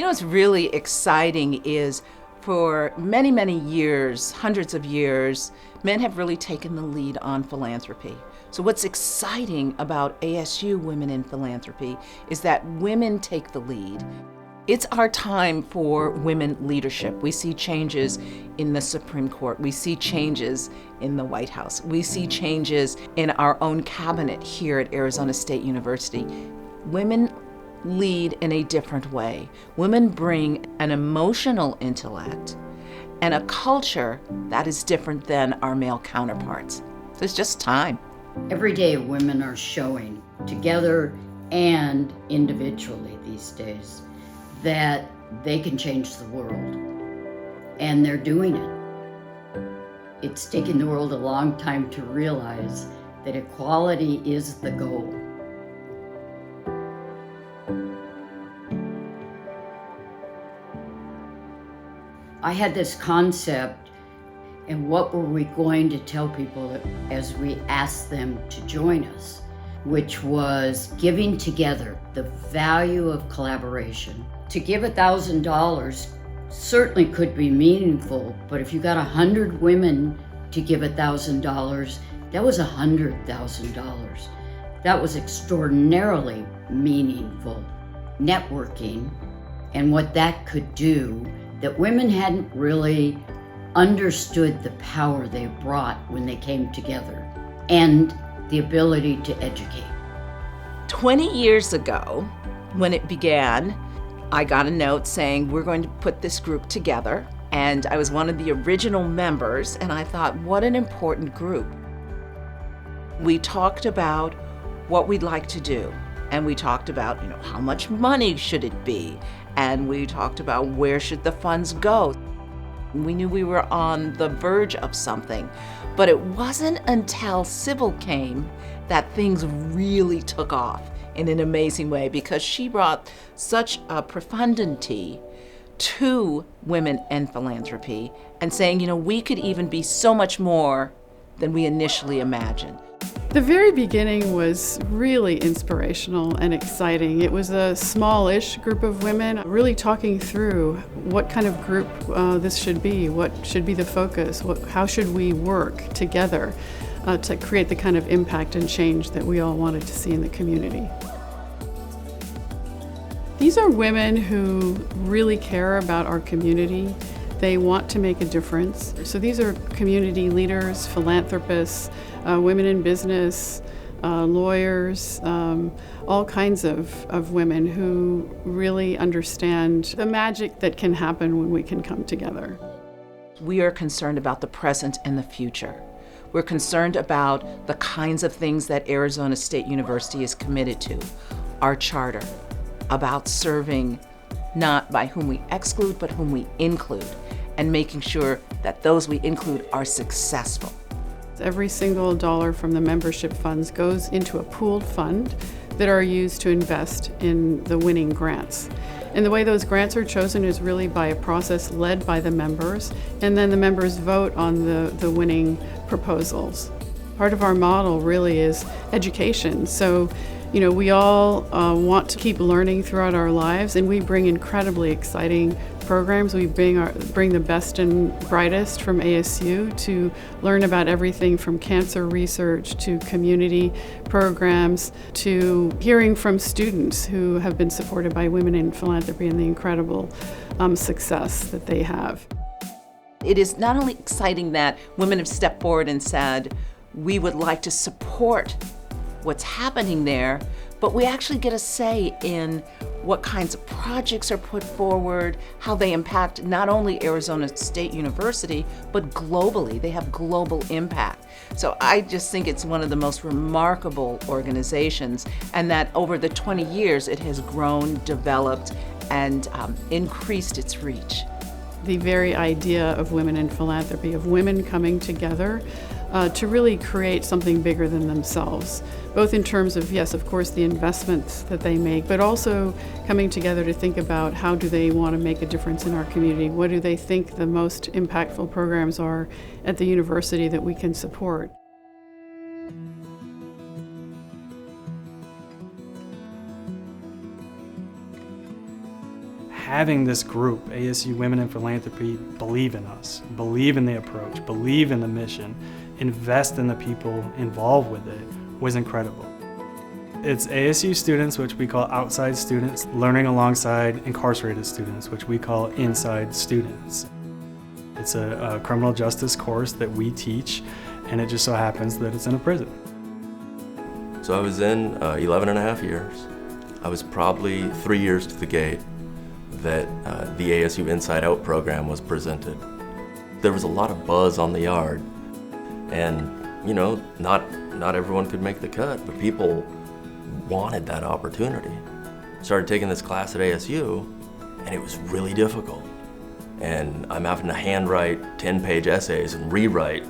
What's really exciting is for many, many years, hundreds of years, men have really taken the lead on philanthropy. So what's exciting about ASU Women in Philanthropy is that women take the lead. It's our time for women leadership. We see changes in the Supreme Court. We see changes in the White House. We see changes in our own cabinet here at Arizona State University. Women lead in a different way. Women bring an emotional intellect and a culture that is different than our male counterparts. So it's just time. Every day women are showing, together and individually these days, that they can change the world. And they're doing it. It's taken the world a long time to realize that equality is the goal. I had this concept, and what were we going to tell people as we asked them to join us, which was giving together, the value of collaboration. To give $1,000 certainly could be meaningful, but if you got 100 women to give $1,000, that was $100,000. That was extraordinarily meaningful. Networking and what that could do, that women hadn't really understood the power they brought when they came together, and the ability to educate. 20 years ago, when it began, I got a note saying we're going to put this group together, and I was one of the original members, and I thought, what an important group. We talked about what we'd like to do, and we talked about, how much money should it be, and we talked about where should the funds go. We knew we were on the verge of something, but it wasn't until Sybil came that things really took off in an amazing way, because she brought such a profundity to women and philanthropy and saying, we could even be so much more than we initially imagined. The very beginning was really inspirational and exciting. It was a smallish group of women really talking through what kind of group this should be, what should be the focus, how should we work together to create the kind of impact and change that we all wanted to see in the community. These are women who really care about our community. They want to make a difference. So these are community leaders, philanthropists, women in business, lawyers, all kinds of women who really understand the magic that can happen when we can come together. We are concerned about the present and the future. We're concerned about the kinds of things that Arizona State University is committed to, our charter, about serving not by whom we exclude, but whom we include, and making sure that those we include are successful. Every single dollar from the membership funds goes into a pooled fund that are used to invest in the winning grants. And the way those grants are chosen is really by a process led by the members, and then the members vote on the winning proposals. Part of our model really is education. So, we all want to keep learning throughout our lives, and we bring incredibly exciting programs. We bring the best and brightest from ASU to learn about everything from cancer research to community programs to hearing from students who have been supported by Women in Philanthropy and the incredible success that they have. It is not only exciting that women have stepped forward and said, we would like to support what's happening there, but we actually get a say in what kinds of projects are put forward, how they impact not only Arizona State University, but globally. They have global impact. So I just think it's one of the most remarkable organizations, and that over the 20 years it has grown, developed, and increased its reach. The very idea of Women in Philanthropy, of women coming together to really create something bigger than themselves, both in terms of, yes, of course, the investments that they make, but also coming together to think about how do they want to make a difference in our community? What do they think the most impactful programs are at the university that we can support? having this group, ASU Women in Philanthropy, believe in us, believe in the approach, believe in the mission, invest in the people involved with it, was incredible. It's ASU students, which we call outside students, learning alongside incarcerated students, which we call inside students. It's a criminal justice course that we teach, and it just so happens that it's in a prison. So I was in 11 and a half years. I was probably 3 years to the gate that the ASU Inside Out program was presented. There was a lot of buzz on the yard, and you know, not everyone could make the cut, but people wanted that opportunity. Started taking this class at ASU, and it was really difficult. And I'm having to handwrite 10-page essays and rewrite,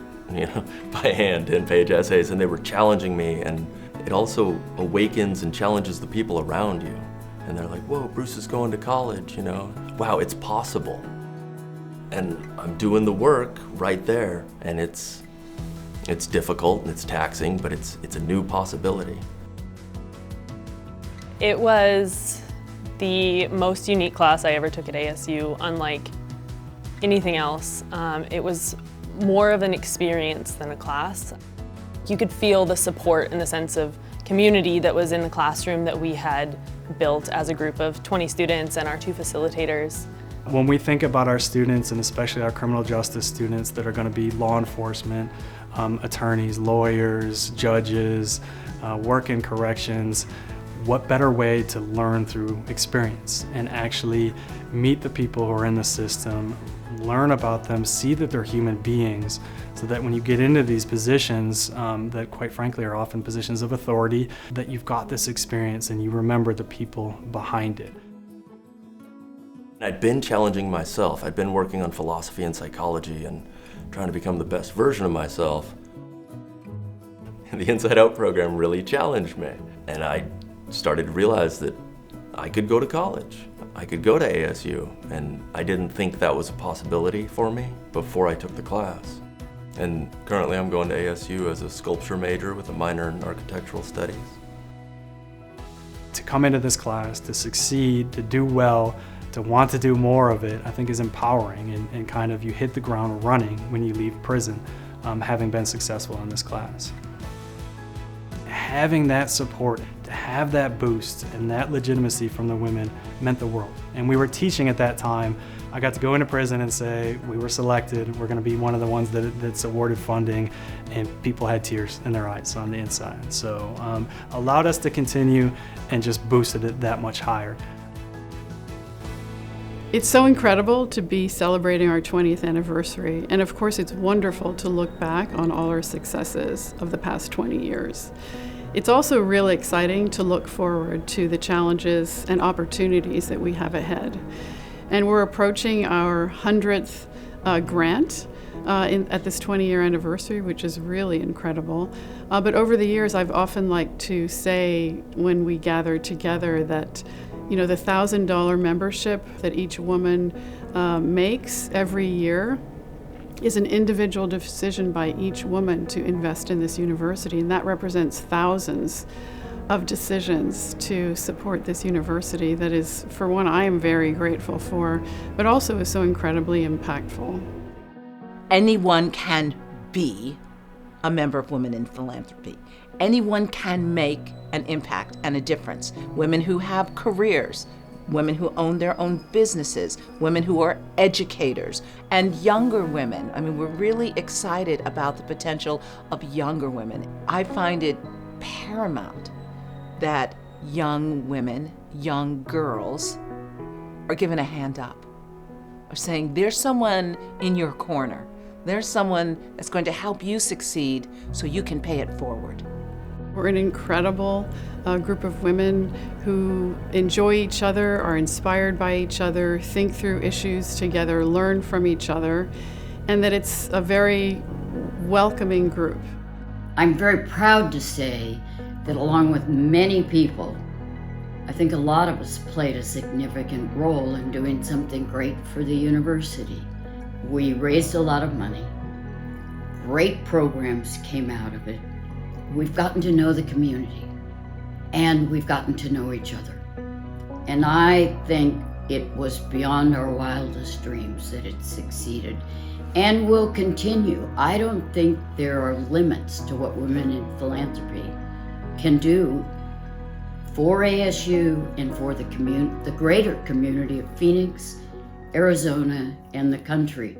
by hand 10-page essays, and they were challenging me, and it also awakens and challenges the people around you. And they're like, whoa, Bruce is going to college, Wow, it's possible. And I'm doing the work right there, and it's difficult and it's taxing, but it's a new possibility. It was the most unique class I ever took at ASU, unlike anything else. It was more of an experience than a class. You could feel the support in the sense of community that was in the classroom that we had built as a group of 20 students and our 2 facilitators. When we think about our students, and especially our criminal justice students that are going to be law enforcement, attorneys, lawyers, judges, work in corrections, what better way to learn through experience and actually meet the people who are in the system, learn about them, see that they're human beings, so that when you get into these positions that quite frankly are often positions of authority, that you've got this experience and you remember the people behind it. I'd been challenging myself. I'd been working on philosophy and psychology and trying to become the best version of myself. And the Inside Out program really challenged me. And I started to realize that I could go to college. I could go to ASU, and I didn't think that was a possibility for me before I took the class. And currently I'm going to ASU as a sculpture major with a minor in architectural studies. To come into this class, to succeed, to do well, to want to do more of it, I think is empowering, and kind of you hit the ground running when you leave prison, having been successful in this class. Having that support, to have that boost and that legitimacy from the women meant the world. And we were teaching at that time. I got to go into prison and say, we were selected, we're gonna be one of the ones that's awarded funding, and people had tears in their eyes on the inside. So allowed us to continue and just boosted it that much higher. It's so incredible to be celebrating our 20th anniversary, and of course it's wonderful to look back on all our successes of the past 20 years. It's also really exciting to look forward to the challenges and opportunities that we have ahead. And we're approaching our 100th grant at this 20-year anniversary, which is really incredible. But over the years, I've often liked to say when we gather together that the $1,000 membership that each woman makes every year is an individual decision by each woman to invest in this university, and that represents thousands of decisions to support this university that is, for one, I am very grateful for, but also is so incredibly impactful. Anyone can be a member of Women in Philanthropy. Anyone can make an impact and a difference. Women who have careers, women who own their own businesses, women who are educators, and younger women. I mean, we're really excited about the potential of younger women. I find it paramount that young women, young girls, are given a hand up, are saying there's someone in your corner. There's someone that's going to help you succeed so you can pay it forward. We're an incredible group of women who enjoy each other, are inspired by each other, think through issues together, learn from each other, and that it's a very welcoming group. I'm very proud to say that along with many people, I think a lot of us played a significant role in doing something great for the university. We raised a lot of money. Great programs came out of it. We've gotten to know the community, and we've gotten to know each other. And I think it was beyond our wildest dreams that it succeeded and will continue. I don't think there are limits to what women in philanthropy can do for ASU and for the greater community of Phoenix, Arizona, and the country.